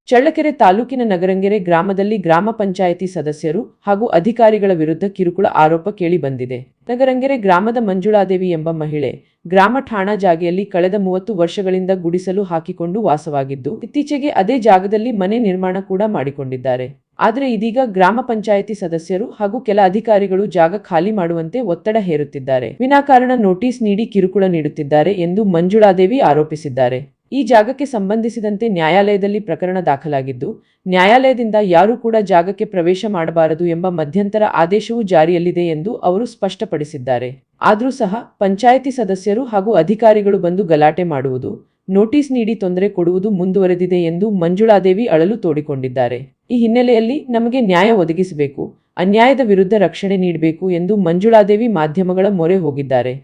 ಚಳ್ಳಕೆರೆ ತಾಲೂಕಿನ ನಗರಂಗೆರೆ ಗ್ರಾಮದಲ್ಲಿ ಗ್ರಾಮ ಪಂಚಾಯಿತಿ ಸದಸ್ಯರು ಹಾಗೂ ಅಧಿಕಾರಿಗಳ ವಿರುದ್ಧ ಕಿರುಕುಳ ಆರೋಪ ಕೇಳಿಬಂದಿದೆ. ನಗರಂಗೆರೆ ಗ್ರಾಮದ ಮಂಜುಳಾದೇವಿ ಎಂಬ ಮಹಿಳೆ ಗ್ರಾಮ ಠಾಣಾ ಜಾಗೆಯಲ್ಲಿ ಕಳೆದ 30 ವರ್ಷಗಳಿಂದ ಗುಡಿಸಲು ಹಾಕಿಕೊಂಡು ವಾಸವಾಗಿದ್ದು, ಇತ್ತೀಚೆಗೆ ಅದೇ ಜಾಗದಲ್ಲಿ ಮನೆ ನಿರ್ಮಾಣ ಕೂಡ ಮಾಡಿಕೊಂಡಿದ್ದಾರೆ. ಆದರೆ ಇದೀಗ ಗ್ರಾಮ ಪಂಚಾಯಿತಿ ಸದಸ್ಯರು ಹಾಗೂ ಕೆಲ ಅಧಿಕಾರಿಗಳು ಜಾಗ ಖಾಲಿ ಮಾಡುವಂತೆ ಒತ್ತಡ ಹೇರುತ್ತಿದ್ದಾರೆ. ವಿನಾಕಾರಣ ನೋಟಿಸ್ ನೀಡಿ ಕಿರುಕುಳ ನೀಡುತ್ತಿದ್ದಾರೆ ಎಂದು ಮಂಜುಳಾದೇವಿ ಆರೋಪಿಸಿದ್ದಾರೆ. ಈ ಜಾಗಕ್ಕೆ ಸಂಬಂಧಿಸಿದಂತೆ ನ್ಯಾಯಾಲಯದಲ್ಲಿ ಪ್ರಕರಣ ದಾಖಲಾಗಿದ್ದು, ನ್ಯಾಯಾಲಯದಿಂದ ಯಾರೂ ಕೂಡ ಜಾಗಕ್ಕೆ ಪ್ರವೇಶ ಮಾಡಬಾರದು ಎಂಬ ಮಧ್ಯಂತರ ಆದೇಶವೂ ಜಾರಿಯಲ್ಲಿದೆ ಎಂದು ಅವರು ಸ್ಪಷ್ಟಪಡಿಸಿದ್ದಾರೆ. ಆದರೂ ಸಹ ಪಂಚಾಯಿತಿ ಸದಸ್ಯರು ಹಾಗೂ ಅಧಿಕಾರಿಗಳು ಬಂದು ಗಲಾಟೆ ಮಾಡುವುದು, ನೋಟಿಸ್ ನೀಡಿ ತೊಂದರೆ ಕೊಡುವುದು ಮುಂದುವರೆದಿದೆ ಎಂದು ಮಂಜುಳಾದೇವಿ ಅಳಲು ತೋಡಿಕೊಂಡಿದ್ದಾರೆ. ಈ ಹಿನ್ನೆಲೆಯಲ್ಲಿ ನಮಗೆ ನ್ಯಾಯ ಒದಗಿಸಬೇಕು, ಅನ್ಯಾಯದ ವಿರುದ್ಧ ರಕ್ಷಣೆ ನೀಡಬೇಕು ಎಂದು ಮಂಜುಳಾದೇವಿ ಮಾಧ್ಯಮಗಳ ಮೊರೆ ಹೋಗಿದ್ದಾರೆ.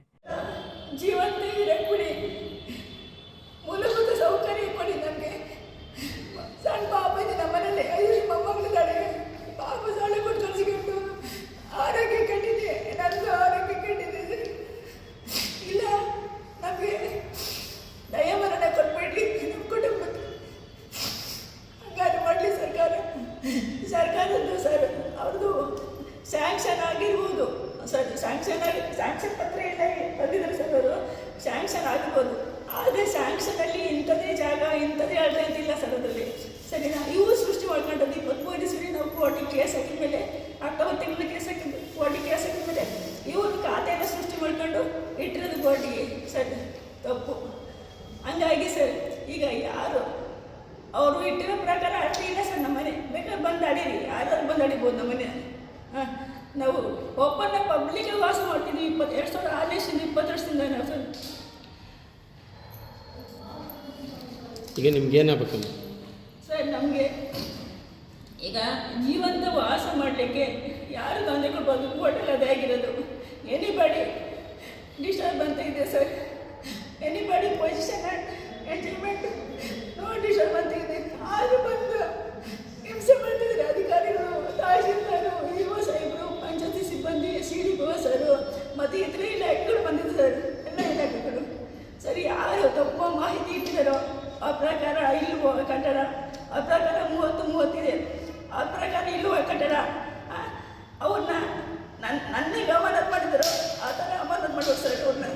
ಸರ್ಕಾರದ್ದು ಸರ್ ಅವ್ರದ್ದು ಸ್ಯಾಂಕ್ಷನ್ ಆಗಿರ್ಬೋದು ಸರ್, ಸ್ಯಾಂಕ್ಷನ್ ಪತ್ರ ಎಲ್ಲ ಬಂದಿದ್ದಾರೆ ಸರ್, ಅವರು ಸ್ಯಾಂಕ್ಷನ್ ಆಗಿರ್ಬೋದು. ಆದರೆ ಸ್ಯಾಂಕ್ಷನಲ್ಲಿ ಇಂಥದೇ ಜಾಗ ಇಂಥದೇ ಅಡ್ಡ ಅಂತಿಲ್ಲ ಸರ್ ಅದರಲ್ಲಿ, ಸರಿನಾ? ಇವು ಸೃಷ್ಟಿ ಮಾಡ್ಕೊಂಡದ್ದು 23 ಇಸ್ವಿ ನಾವು ಕೋರ್ಟಿಗೆ ಕೇಸ್ ಹಾಕಿದ ಮೇಲೆ, ಅಕ್ಟೋಬರ್ ತಿಂಗಳು ಕೇಸ್ ಹಾಕಿದ್ದು, ಕೋರ್ಟಿಗೆ ಕೇಸ್ ಹಾಕಿದ ಮೇಲೆ ಇವರು ಖಾತೆಯನ್ನು ಸೃಷ್ಟಿ ಮಾಡ್ಕೊಂಡು ಇಟ್ಟಿರೋದು ಕೋರ್ಟಿಗೆ ಸರ್, ತಪ್ಪು. ಹಂಗಾಗಿ ಸರ್ ಈಗ ಯಾರು ಅವರು ಇಟ್ಟಿರೋ ಪ್ರಕಾರ ಅಷ್ಟೇ ಇಲ್ಲ ಸರ್. ನಮ್ಮ ಮನೆ ಬೇಕಾದ್ರೆ ಬಂದು ಅಡೀರಿ, ಯಾರಾದ್ರು ಬಂದು ಅಡಿಬೋದು ನಮ್ಮ ಮನೆ. ನಾವು ಓಪನ್ ಪಬ್ಲಿಕ್ ವಾಸ ಮಾಡ್ತೀವಿ 2006 20 ವರ್ಷದಿಂದ ನಾವು ಸರ್. ಈಗ ನಿಮ್ಗೇನಾಗಬೇಕು ಸರ್? ನಮಗೆ ಈಗ ಜೀವಂತ ವಾಸ ಮಾಡಲಿಕ್ಕೆ ಯಾರು ತೊಂದರೆ ಕೊಡ್ಬೋದು? ಹೋಟೆಲ್ ಅದೇ ಆಗಿರೋದು. ಎನಿಬಡಿ ಡಿಸ್ಟರ್ಬ್ ಅಂತ ಇದೆ sir, anybody position enjoyment no disturb ಅಂತ ಇದೆ. ಆದರೂ ಬಂದು ಹಿಂಸೆ ಮಾಡ್ತಿದ್ದಾರೆ ಅಧಿಕಾರಿಗಳು, ತಹಶೀಲ್ದಾರು, ಇಒ ಸಾಹೇಬರು, ಪಂಚಾಯತಿ ಸಿಬ್ಬಂದಿ, CDPO ಸರು ಮತ್ತು ಇತರ ಇಲಾಖೆಗಳು ಬಂದಿದ್ದಾರೆ ಸರ್, ಎಲ್ಲ ಇಲಾಖೆಗಳು. ಸರಿ, ಯಾರು ತಪ್ಪು ಮಾಹಿತಿ ಇಟ್ಟಿದ್ದಾರೋ ಆ ಪ್ರಕಾರ ಇಲ್ಲವೋ ಕಟ್ಟಡ, ಆ ಪ್ರಕಾರ 30 ಇದೆ, ಆ ಪ್ರಕಾರ ಇಲ್ಲವೋ ಕಟ್ಟಡ, ಅವ್ರನ್ನ ನನ್ನೇ ಅಮಾನತ್ ಮಾಡಿದ್ರು, ಆ ಥರ ಅಮಾನತ್ ಮಾಡ್ಬೋದು ಸರ್ ಅವ್ರನ್ನ.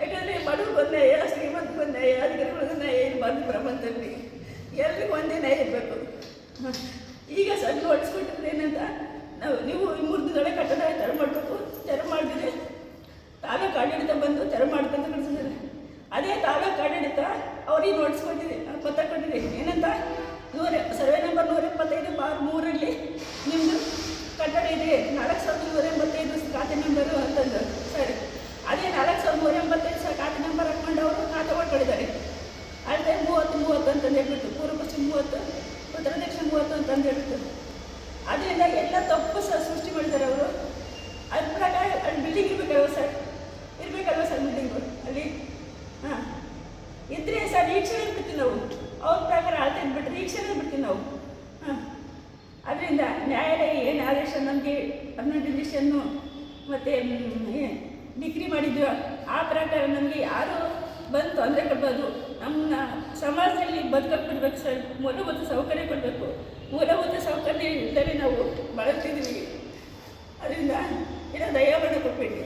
ಯಾಕಂದರೆ ಬಡವ್ರಿಗೆ ಒಂದು ನ್ಯಾಯ, ಶ್ರೀಮಂತರಿಗೆ ಒಂದು ನ್ಯಾಯ, ಅಧಿಕಾರಿಗಳಿಗೆ ನ್ಯಾಯ ಇರಬಾರ್ದು ಪ್ರಪಂಚದಲ್ಲಿ, ಎಲ್ರಿಗೂ ಒಂದೇ ನ್ಯಾಯ ಇರಬೇಕು. ಈಗ ಸರ್ ನೋಡಿಸ್ಕೊಟ್ಟಿದ್ರೆ ಏನಂತ, ನೀವು 3 ದಿನದೊಳಗೆ ಕಟ್ಟಡ ತೆರ ಮಾಡಬೇಕು, ತೆರ ಮಾಡಿದ್ರೆ ತಾಲೂಕು ಆಡಳಿತ ಬಂದು ತೆರ ಮಾಡ್ಕೊಂತ ಕಳಿಸಿದ್ದಾರೆ. ಅದೇ ತಾಲೂಕು ಆಡಳಿತ ಅವ್ರಿಗೆ ನೋಡಿಸ್ಕೊಟ್ಟಿದೆ, ಪತ್ರ ಕೊಟ್ಟಿದೆ. ಏನಂತ, ಸರ್ವೆ ನಂಬರ್ 175/3 ನಿಮ್ಮದು ಕಟ್ಟಡ ಇದೆ, 4185 ಖಾತೆ ನಂಬರು ಅಂತಂದು. ಸರಿ, ಅದೇ 4185 ಖಾತೆ ನಂಬರ್ ಹಾಕ್ಕೊಂಡು ಅವರು ಖಾತೆ ಹೊಡ್ಕೊಂಡಿದ್ದಾರೆ. ಅಲ್ಲದೆ 30 ಅಂತಂದು ಹೇಳ್ಬಿಟ್ಟು, ಪೂರ್ವ ಪಶ್ಚಿಮ 30, ಉತ್ತರ ದಕ್ಷಿಣ 30 ಅಂತಂದು ಹೇಳ್ಬಿಟ್ಟು, ಅದರಿಂದ ಎಲ್ಲ ತಪ್ಪು ಸೃಷ್ಟಿ ಮಾಡಿದ್ದಾರೆ ಅವರು. ಅದ್ರ ಪ್ರಕಾರ ಅಲ್ಲಿ ಬಿಲ್ಡಿಂಗ್ ಇರಬೇಕಲ್ವ ಸರ್? ಇರಬೇಕಲ್ವ ಸರ್ ಬಿಲ್ಡಿಂಗು ಅಲ್ಲಿ? ಹಾಂ, ಇದ್ರೆ ಸರ್ ಈ ಕ್ಷಣ ಬಿಡ್ತೀವಿ ನಾವು, ಅವ್ರ ಪ್ರಕಾರ ಅಳತೆ ಬಿಟ್ಟರೆ ಈ ಕ್ಷಣ ಬಿಡ್ತೀವಿ ನಾವು. ಹಾಂ, ಅದರಿಂದ ನ್ಯಾಯಾಲಯ ಏನು ಆದೇಶ ನಮಗೆ ಪರ್ಮನೆಂಟ್ ರಿಜಿಸ್ಟ್ರೇಷನ್ನು ಮತ್ತು ಡಿಗ್ರಿ ಮಾಡಿದ್ವಿ, ಆ ಪ್ರಕಾರ ನಮಗೆ ಯಾರು ಬಂದು ತೊಂದರೆ ಕೊಡ್ಬೋದು. ನಮ್ಮ ಸಮಾಜದಲ್ಲಿ ಬದುಕಕ್ಕೆ ಬಿಡ್ಬೇಕು ಸರ್, ಮೂಲಭೂತ ಸೌಕರ್ಯ ಕೊಡಬೇಕು. ಮೂಲಭೂತ ಸೌಕರ್ಯ ಇದ್ದರೆ ನಾವು ಬಳಸ್ತಿದ್ದೀವಿ. ಅದರಿಂದ ಏನೋ ದಯಾವನ್ನ ಕೊಟ್ಬಿಟ್ಟು